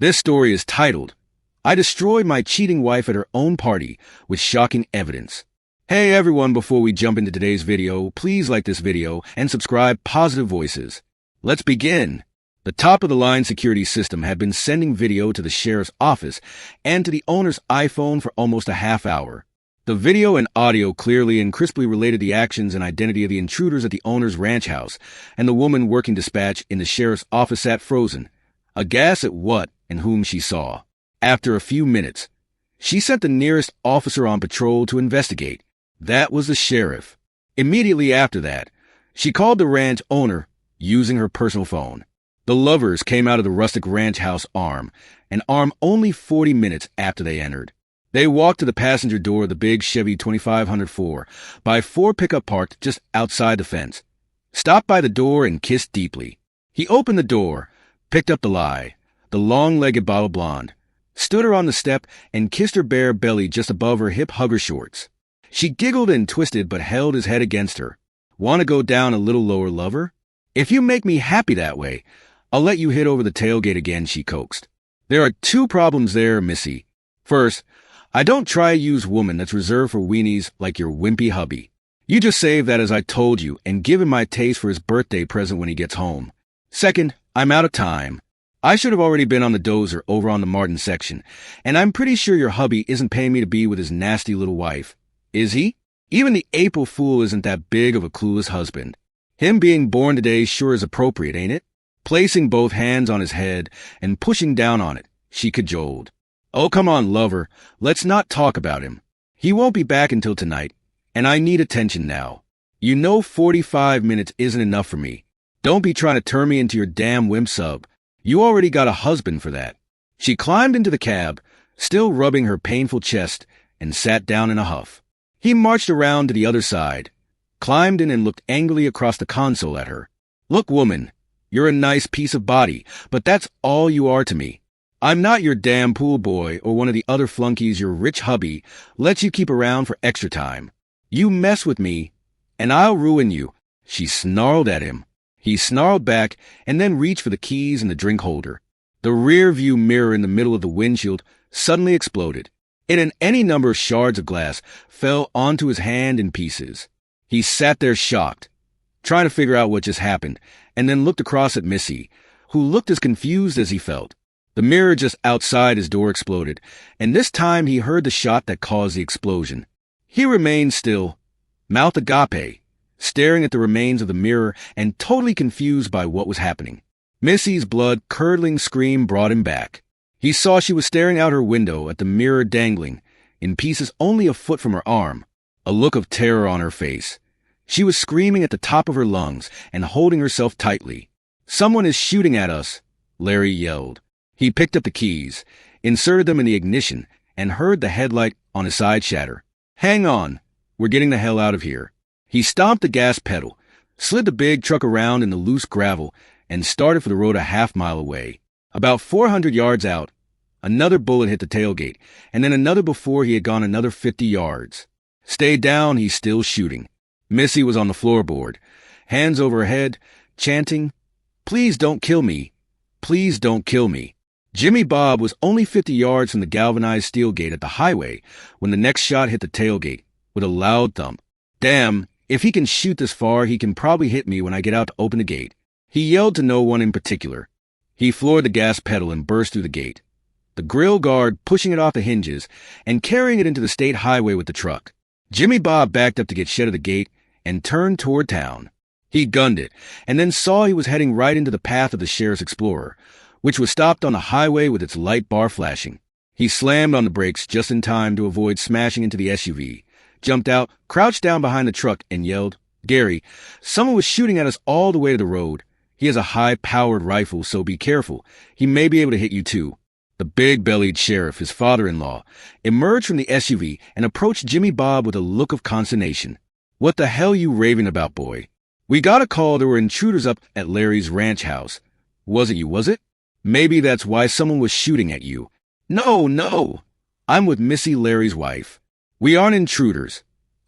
This story is titled, I Destroyed My Cheating Wife at Her Own Party with Shocking Evidence. Hey everyone, before we jump into today's video, please like this video and subscribe Positive Voices. Let's begin. The top-of-the-line security system had been sending video to the sheriff's office and to the owner's iPhone for almost a half hour. The video and audio clearly and crisply related the actions and identity of the intruders at the owner's ranch house, and the woman working dispatch in the sheriff's office sat frozen, aghast at what and whom she saw. After a few minutes, she sent the nearest officer on patrol to investigate. That was the sheriff. Immediately after that, she called the ranch owner using her personal phone. The lovers came out of the rustic ranch house arm, an arm only 40 minutes after they entered. They walked to the passenger door of the big Chevy 2504 by Ford pickup parked just outside the fence, stopped by the door and kissed deeply. He opened the door, picked up the lie, the long-legged bottle blonde, stood her on the step and kissed her bare belly just above her hip hugger shorts. She giggled and twisted but held his head against her. Want to go down a little lower, lover? If you make me happy that way, I'll let you hit over the tailgate again, she coaxed. There are two problems there, Missy. First, I don't try to use woman that's reserved for weenies like your wimpy hubby. You just save that as I told you and give him my taste for his birthday present when he gets home. Second, I'm out of time. I should have already been on the dozer over on the Martin section, and I'm pretty sure your hubby isn't paying me to be with his nasty little wife. Is he? Even the April Fool isn't that big of a clueless husband. Him being born today sure is appropriate, ain't it? Placing both hands on his head and pushing down on it, she cajoled. Oh, come on, lover. Let's not talk about him. He won't be back until tonight, and I need attention now. You know 45 minutes isn't enough for me. Don't be trying to turn me into your damn wimp sub. You already got a husband for that. She climbed into the cab, still rubbing her painful chest, and sat down in a huff. He marched around to the other side, climbed in and looked angrily across the console at her. Look, woman, you're a nice piece of body, but that's all you are to me. I'm not your damn pool boy or one of the other flunkies your rich hubby lets you keep around for extra time. You mess with me, and I'll ruin you, she snarled at him. He snarled back and then reached for the keys and the drink holder. The rear view mirror in the middle of the windshield suddenly exploded. It and any number of shards of glass fell onto his hand in pieces. He sat there shocked, trying to figure out what just happened, and then looked across at Missy, who looked as confused as he felt. The mirror just outside his door exploded, and this time he heard the shot that caused the explosion. He remained still, mouth agape, staring at the remains of the mirror and totally confused by what was happening. Missy's blood-curdling scream brought him back. He saw she was staring out her window at the mirror dangling, in pieces only a foot from her arm, a look of terror on her face. She was screaming at the top of her lungs and holding herself tightly. Someone is shooting at us, Larry yelled. He picked up the keys, inserted them in the ignition, and heard the headlight on his side shatter. Hang on, we're getting the hell out of here. He stomped the gas pedal, slid the big truck around in the loose gravel, and started for the road a half-mile away. About 400 yards out, another bullet hit the tailgate, and then another before he had gone another 50 yards. Stay down, he's still shooting. Missy was on the floorboard, hands over her head, chanting, Please don't kill me. Please don't kill me. Jimmy Bob was only 50 yards from the galvanized steel gate at the highway when the next shot hit the tailgate with a loud thump. Damn, if he can shoot this far, he can probably hit me when I get out to open the gate. He yelled to no one in particular. He floored the gas pedal and burst through the gate, the grill guard pushing it off the hinges and carrying it into the state highway with the truck. Jimmy Bob backed up to get shed of the gate and turned toward town. He gunned it and then saw he was heading right into the path of the Sheriff's Explorer, which was stopped on the highway with its light bar flashing. He slammed on the brakes just in time to avoid smashing into the SUV, jumped out, crouched down behind the truck, and yelled, Gary, someone was shooting at us all the way to the road. He has a high-powered rifle, so be careful. He may be able to hit you, too. The big-bellied sheriff, his father-in-law, emerged from the SUV and approached Jimmy Bob with a look of consternation. What the hell you raving about, boy? We got a call there were intruders up at Larry's ranch house. Wasn't you, was it? Maybe that's why someone was shooting at you. No. I'm with Missy, Larry's wife. We aren't intruders.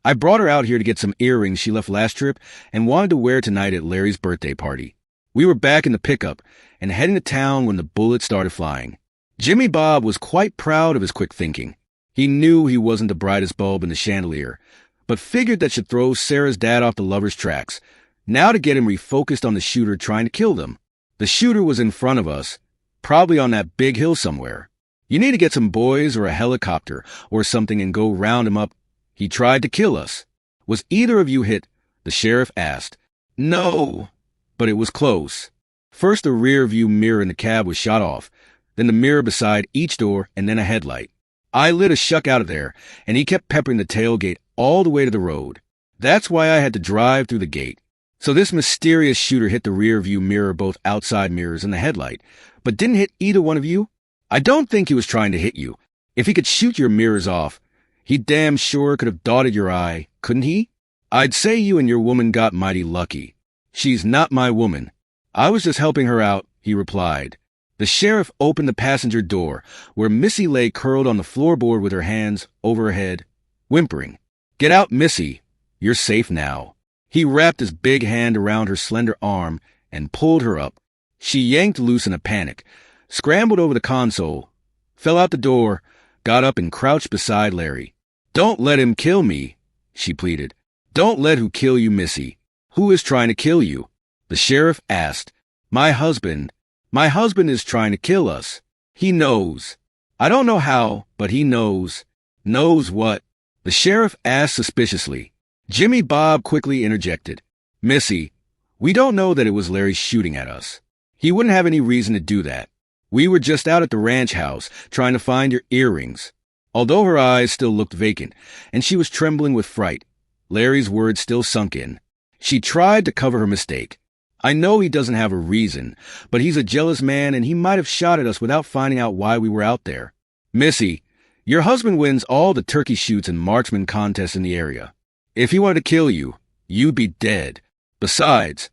I brought her out here to get some earrings she left last trip and wanted to wear tonight at Larry's birthday party. We were back in the pickup and heading to town when the bullets started flying. Jimmy Bob was quite proud of his quick thinking. He knew he wasn't the brightest bulb in the chandelier, but figured that should throw Sarah's dad off the lover's tracks. Now to get him refocused on the shooter trying to kill them. The shooter was in front of us, probably on that big hill somewhere. You need to get some boys or a helicopter or something and go round him up. He tried to kill us. Was either of you hit? The sheriff asked. No, but it was close. First the rear view mirror in the cab was shot off, then the mirror beside each door, and then a headlight. I lit a shuck out of there, and he kept peppering the tailgate all the way to the road. That's why I had to drive through the gate. So this mysterious shooter hit the rear view mirror, both outside mirrors and the headlight, but didn't hit either one of you? I don't think he was trying to hit you. If he could shoot your mirrors off, he damn sure could have dotted your eye, couldn't he? I'd say you and your woman got mighty lucky. She's not my woman. I was just helping her out, he replied. The sheriff opened the passenger door, where Missy lay curled on the floorboard with her hands over her head, whimpering. Get out, Missy. You're safe now. He wrapped his big hand around her slender arm and pulled her up. She yanked loose in a panic, scrambled over the console, fell out the door, got up and crouched beside Larry. Don't let him kill me, she pleaded. Don't let who kill you, Missy. Who is trying to kill you? The sheriff asked. My husband. My husband is trying to kill us. He knows. I don't know how, but he knows. Knows what? The sheriff asked suspiciously. Jimmy Bob quickly interjected. Missy, we don't know that it was Larry shooting at us. He wouldn't have any reason to do that. We were just out at the ranch house trying to find your earrings. Although her eyes still looked vacant, and she was trembling with fright, Larry's words still sunk in. She tried to cover her mistake. I know he doesn't have a reason, but he's a jealous man and he might have shot at us without finding out why we were out there. Missy, your husband wins all the turkey shoots and marksman contests in the area. If he wanted to kill you, you'd be dead. Besides,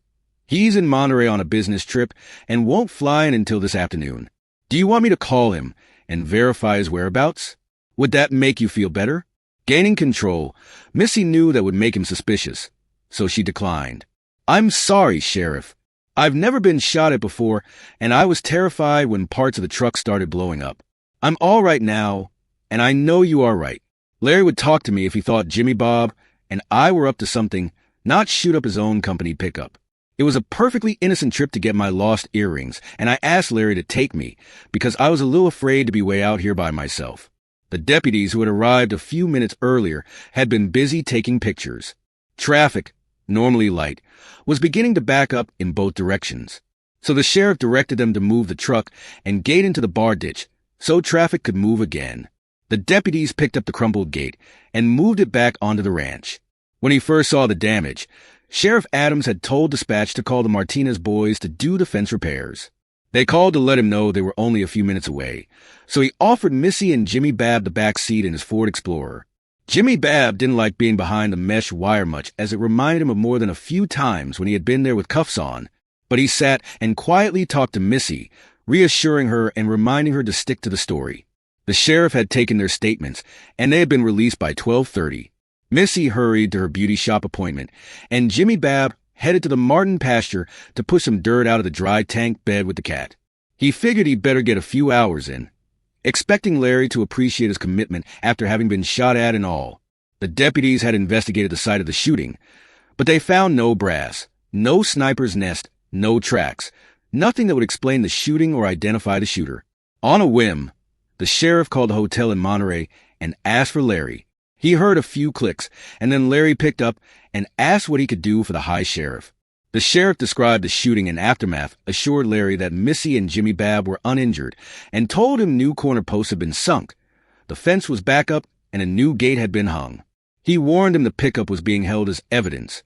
he's in Monterey on a business trip and won't fly in until this afternoon. Do you want me to call him and verify his whereabouts? Would that make you feel better? Gaining control, Missy knew that would make him suspicious, so she declined. I'm sorry, Sheriff. I've never been shot at before, and I was terrified when parts of the truck started blowing up. I'm all right now, and I know you are right. Larry would talk to me if he thought Jimmy Bob and I were up to something, not shoot up his own company pickup. It was a perfectly innocent trip to get my lost earrings, and I asked Larry to take me because I was a little afraid to be way out here by myself. The deputies who had arrived a few minutes earlier had been busy taking pictures. Traffic, normally light, was beginning to back up in both directions. So the sheriff directed them to move the truck and gate into the bar ditch so traffic could move again. The deputies picked up the crumpled gate and moved it back onto the ranch. When he first saw the damage, Sheriff Adams had told dispatch to call the Martinez boys to do the fence repairs. They called to let him know they were only a few minutes away, so he offered Missy and Jimmy Babb the back seat in his Ford Explorer. Jimmy Babb didn't like being behind the mesh wire much, as it reminded him of more than a few times when he had been there with cuffs on, but he sat and quietly talked to Missy, reassuring her and reminding her to stick to the story. The sheriff had taken their statements, and they had been released by 12:30. Missy hurried to her beauty shop appointment, and Jimmy Babb headed to the Martin pasture to push some dirt out of the dry tank bed with the cat. He figured he'd better get a few hours in, expecting Larry to appreciate his commitment after having been shot at and all. The deputies had investigated the site of the shooting, but they found no brass, no sniper's nest, no tracks, nothing that would explain the shooting or identify the shooter. On a whim, the sheriff called the hotel in Monterey and asked for Larry. He heard a few clicks, and then Larry picked up and asked what he could do for the high sheriff. The sheriff described the shooting and aftermath, assured Larry that Missy and Jimmy Babb were uninjured, and told him new corner posts had been sunk. The fence was back up, and a new gate had been hung. He warned him the pickup was being held as evidence,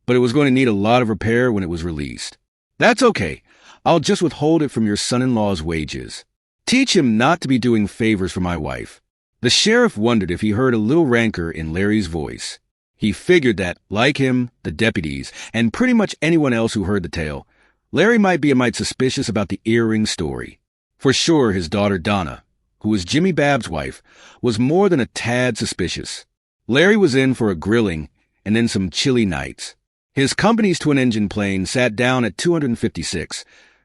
but it was going to need a lot of repair when it was released. That's okay. I'll just withhold it from your son-in-law's wages. Teach him not to be doing favors for my wife. The sheriff wondered if he heard a little rancor in Larry's voice. He figured that, like him, the deputies, and pretty much anyone else who heard the tale, Larry might be a mite suspicious about the earring story. For sure, his daughter Donna, who was Jimmy Babb's wife, was more than a tad suspicious. Larry was in for a grilling and then some chilly nights. His company's twin-engine plane sat down at 256,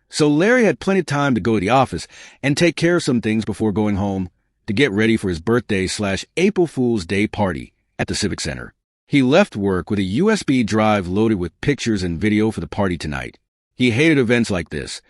So Larry had plenty of time to go to the office and take care of some things before going home to get ready for his birthday/April Fool's Day party at the Civic Center. He left work with a USB drive loaded with pictures and video for the party tonight. He hated events like this,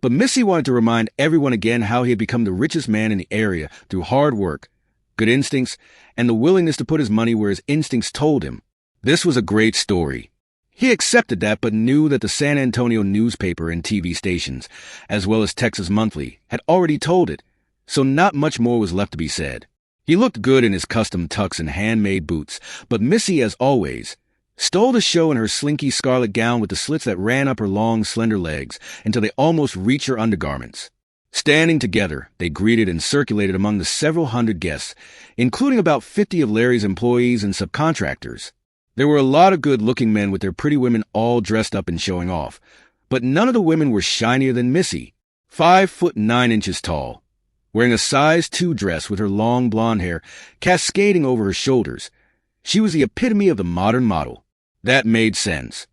but Missy wanted to remind everyone again how he had become the richest man in the area through hard work, good instincts, and the willingness to put his money where his instincts told him. This was a great story. He accepted that, but knew that the San Antonio newspaper and TV stations, as well as Texas Monthly, had already told it, so not much more was left to be said. He looked good in his custom tux and handmade boots, but Missy, as always, stole the show in her slinky scarlet gown with the slits that ran up her long, slender legs until they almost reached her undergarments. Standing together, they greeted and circulated among the several hundred guests, including about 50 of Larry's employees and subcontractors. There were a lot of good-looking men with their pretty women all dressed up and showing off, but none of the women were shinier than Missy, 5'9" tall, wearing a size 2 dress with her long blonde hair cascading over her shoulders. She was the epitome of the modern model. That made sense,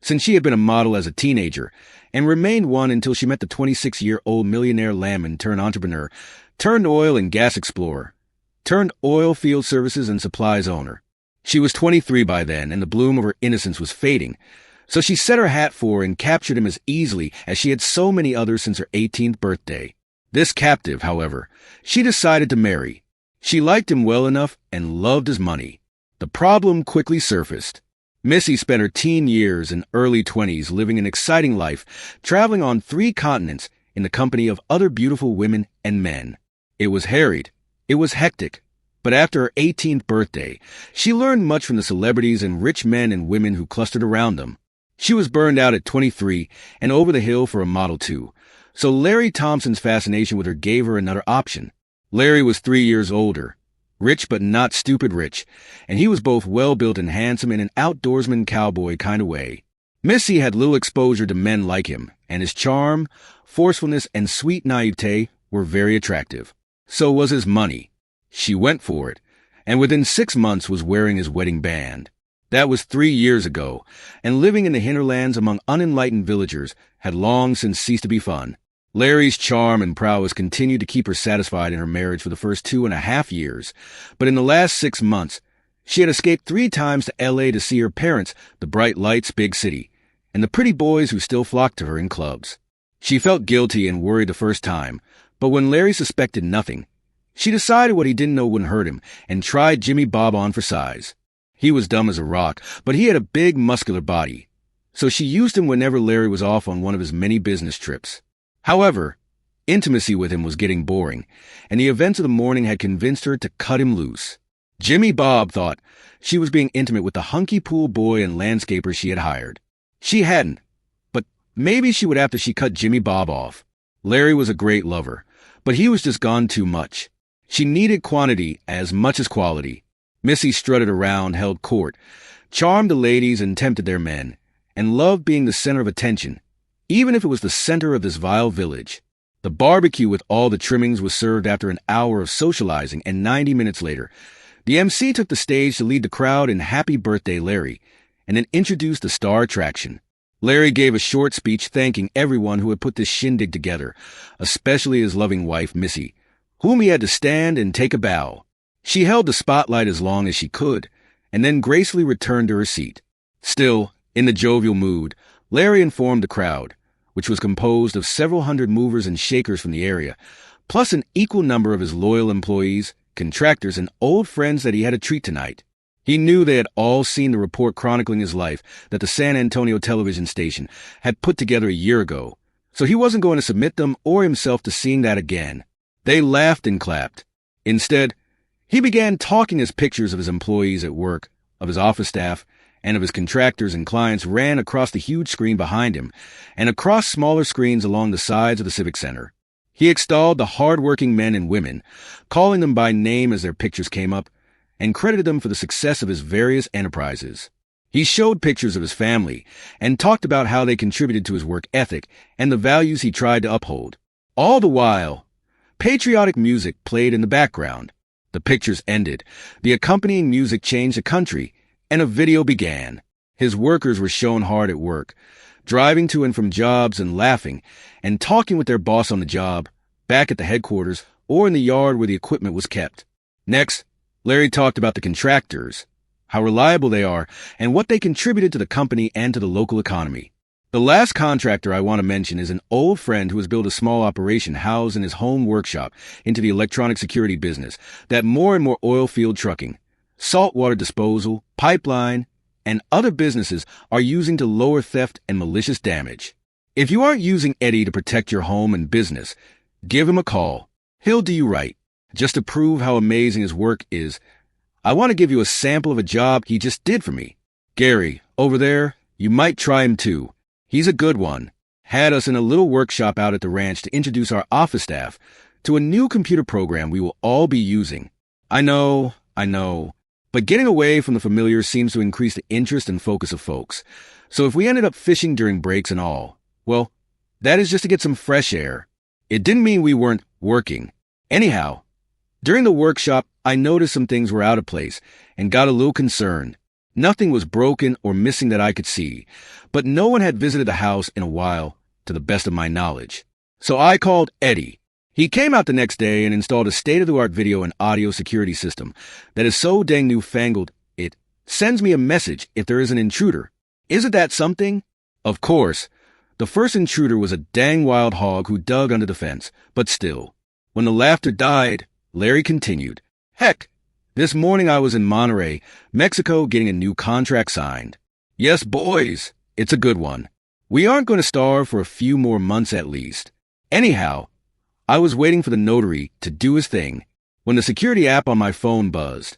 since she had been a model as a teenager and remained one until she met the 26-year-old millionaire landman turned entrepreneur, turned oil and gas explorer, turned oil field services and supplies owner. She was 23 by then, and the bloom of her innocence was fading, so she set her hat for and captured him as easily as she had so many others since her 18th birthday. This captive, however, she decided to marry. She liked him well enough and loved his money. The problem quickly surfaced. Missy spent her teen years and early 20s living an exciting life, traveling on 3 continents in the company of other beautiful women and men. It was harried. It was hectic. But after her 18th birthday, she learned much from the celebrities and rich men and women who clustered around them. She was burned out at 23 and over the hill for a Model 2, so Larry Thompson's fascination with her gave her another option. Larry was 3 years older, rich but not stupid rich, and he was both well-built and handsome in an outdoorsman cowboy kind of way. Missy had little exposure to men like him, and his charm, forcefulness, and sweet naivete were very attractive. So was his money. She went for it, and within 6 months was wearing his wedding band. That was 3 years ago, and living in the hinterlands among unenlightened villagers had long since ceased to be fun. Larry's charm and prowess continued to keep her satisfied in her marriage for the first 2.5 years, but in the last 6 months, she had escaped 3 times to L.A. to see her parents, the bright lights, big city, and the pretty boys who still flocked to her in clubs. She felt guilty and worried the first time, but when Larry suspected nothing, she decided what he didn't know wouldn't hurt him and tried Jimmy Bob on for size. He was dumb as a rock, but he had a big, muscular body, so she used him whenever Larry was off on one of his many business trips. However, intimacy with him was getting boring, and the events of the morning had convinced her to cut him loose. Jimmy Bob thought she was being intimate with the hunky pool boy and landscaper she had hired. She hadn't, but maybe she would after she cut Jimmy Bob off. Larry was a great lover, but he was just gone too much. She needed quantity as much as quality. Missy strutted around, held court, charmed the ladies and tempted their men, and loved being the center of attention, even if it was the center of this vile village. The barbecue with all the trimmings was served after an hour of socializing, and 90 minutes later, the MC took the stage to lead the crowd in Happy Birthday, Larry, and then introduced the star attraction. Larry gave a short speech thanking everyone who had put this shindig together, especially his loving wife, Missy, whom he had to stand and take a bow. She held the spotlight as long as she could, and then gracefully returned to her seat. Still, in the jovial mood, Larry informed the crowd, which was composed of several hundred movers and shakers from the area, plus an equal number of his loyal employees, contractors, and old friends that he had a treat tonight. He knew they had all seen the report chronicling his life that the San Antonio television station had put together a year ago, so he wasn't going to submit them or himself to seeing that again. They laughed and clapped. Instead, he began talking as pictures of his employees at work, of his office staff, and of his contractors and clients ran across the huge screen behind him and across smaller screens along the sides of the Civic Center. He extolled the hard-working men and women, calling them by name as their pictures came up, and credited them for the success of his various enterprises. He showed pictures of his family and talked about how they contributed to his work ethic and the values he tried to uphold. All the while, patriotic music played in the background. The pictures ended, the accompanying music changed the country, and a video began. His workers were shown hard at work, driving to and from jobs and laughing and talking with their boss on the job, back at the headquarters, or in the yard where the equipment was kept. Next, Larry talked about the contractors, how reliable they are, and what they contributed to the company and to the local economy. The last contractor I want to mention is an old friend who has built a small operation housed in his home workshop into the electronic security business that more and more oil field trucking, saltwater disposal, pipeline, and other businesses are using to lower theft and malicious damage. If you aren't using Eddie to protect your home and business, give him a call. He'll do you right. Just to prove how amazing his work is, I want to give you a sample of a job he just did for me. Gary, over there, you might try him too. He's a good one. Had us in a little workshop out at the ranch to introduce our office staff to a new computer program we will all be using. I know, but getting away from the familiar seems to increase the interest and focus of folks. So if we ended up fishing during breaks and all, well, that is just to get some fresh air. It didn't mean we weren't working. Anyhow, during the workshop, I noticed some things were out of place and got a little concerned. Nothing was broken or missing that I could see, but no one had visited the house in a while, to the best of my knowledge. So I called Eddie. He came out the next day and installed a state-of-the-art video and audio security system that is so dang newfangled, it sends me a message if there is an intruder. Isn't that something? Of course, the first intruder was a dang wild hog who dug under the fence, but still. When the laughter died, Larry continued, "Heck, this morning I was in Monterrey, Mexico, getting a new contract signed. Yes, boys, it's a good one. We aren't going to starve for a few more months at least. Anyhow, I was waiting for the notary to do his thing when the security app on my phone buzzed.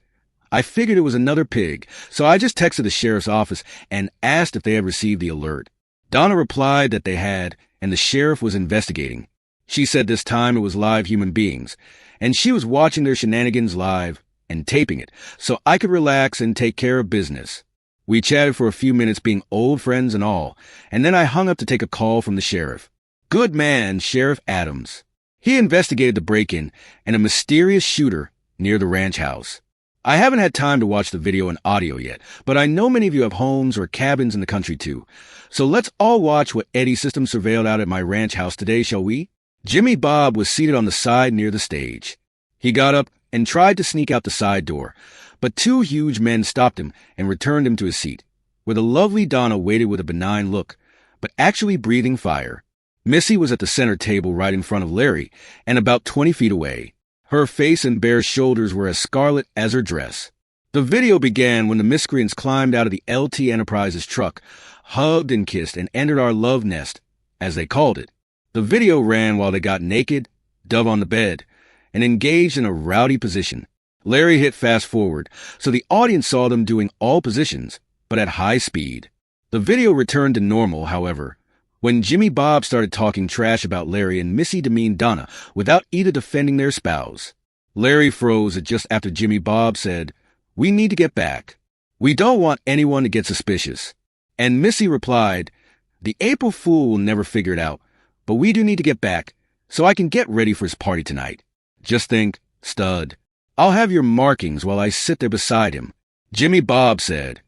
I figured it was another pig, so I just texted the sheriff's office and asked if they had received the alert. Donna replied that they had, and the sheriff was investigating. She said this time it was live human beings, and she was watching their shenanigans live and taping it, so I could relax and take care of business. We chatted for a few minutes, being old friends and all, and then I hung up to take a call from the sheriff. Good man, Sheriff Adams. He investigated the break-in and a mysterious shooter near the ranch house. I haven't had time to watch the video and audio yet, but I know many of you have homes or cabins in the country too. So let's all watch what Eddie's system surveilled out at my ranch house today, shall we? Jimmy Bob was seated on the side near the stage. He got up and tried to sneak out the side door, but two huge men stopped him and returned him to his seat, where the lovely Donna waited with a benign look, but actually breathing fire. Missy was at the center table right in front of Larry and about 20 feet away. Her face and bare shoulders were as scarlet as her dress. The video began when the miscreants climbed out of the LT Enterprises truck, hugged and kissed, and entered our love nest, as they called it. The video ran while they got naked, dove on the bed, and engaged in a rowdy position. Larry hit fast forward, so the audience saw them doing all positions, but at high speed. The video returned to normal, however, when Jimmy Bob started talking trash about Larry and Missy demeaned Donna without either defending their spouse. Larry froze just after Jimmy Bob said, "We need to get back. We don't want anyone to get suspicious." And Missy replied, "The April Fool will never figure it out, but we do need to get back so I can get ready for his party tonight. Just think, stud, I'll have your markings while I sit there beside him." Jimmy Bob said,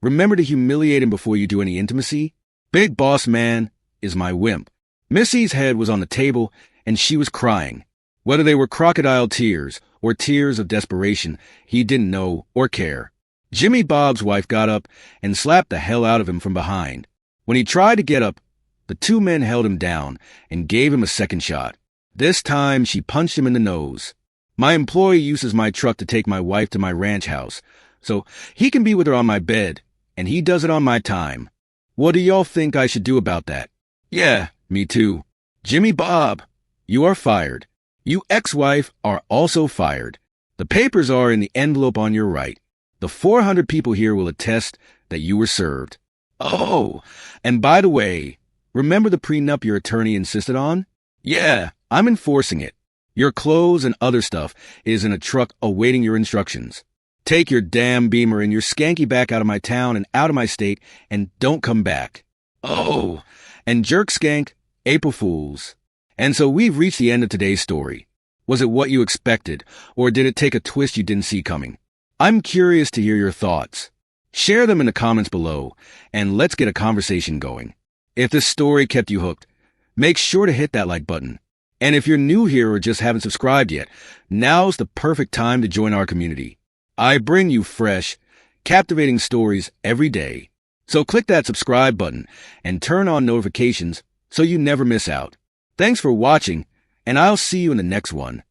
"Remember to humiliate him before you do any intimacy. Big boss man is my wimp." Missy's head was on the table and she was crying. Whether they were crocodile tears or tears of desperation, he didn't know or care. Jimmy Bob's wife got up and slapped the hell out of him from behind. When he tried to get up, the two men held him down and gave him a second shot. This time she punched him in the nose. My employee uses my truck to take my wife to my ranch house, so he can be with her on my bed, and he does it on my time. What do y'all think I should do about that? Yeah, me too. Jimmy Bob, you are fired. You ex-wife are also fired. The papers are in the envelope on your right. The 400 people here will attest that you were served. Oh, and by the way, remember the prenup your attorney insisted on? Yeah, I'm enforcing it. Your clothes and other stuff is in a truck awaiting your instructions. Take your damn Beamer and your skanky back out of my town and out of my state, and don't come back. Oh, and jerk skank, April Fools. And so we've reached the end of today's story. Was it what you expected, or did it take a twist you didn't see coming? I'm curious to hear your thoughts. Share them in the comments below, and let's get a conversation going. If this story kept you hooked, make sure to hit that like button. And if you're new here or just haven't subscribed yet, now's the perfect time to join our community. I bring you fresh, captivating stories every day. So click that subscribe button and turn on notifications so you never miss out. Thanks for watching, and I'll see you in the next one.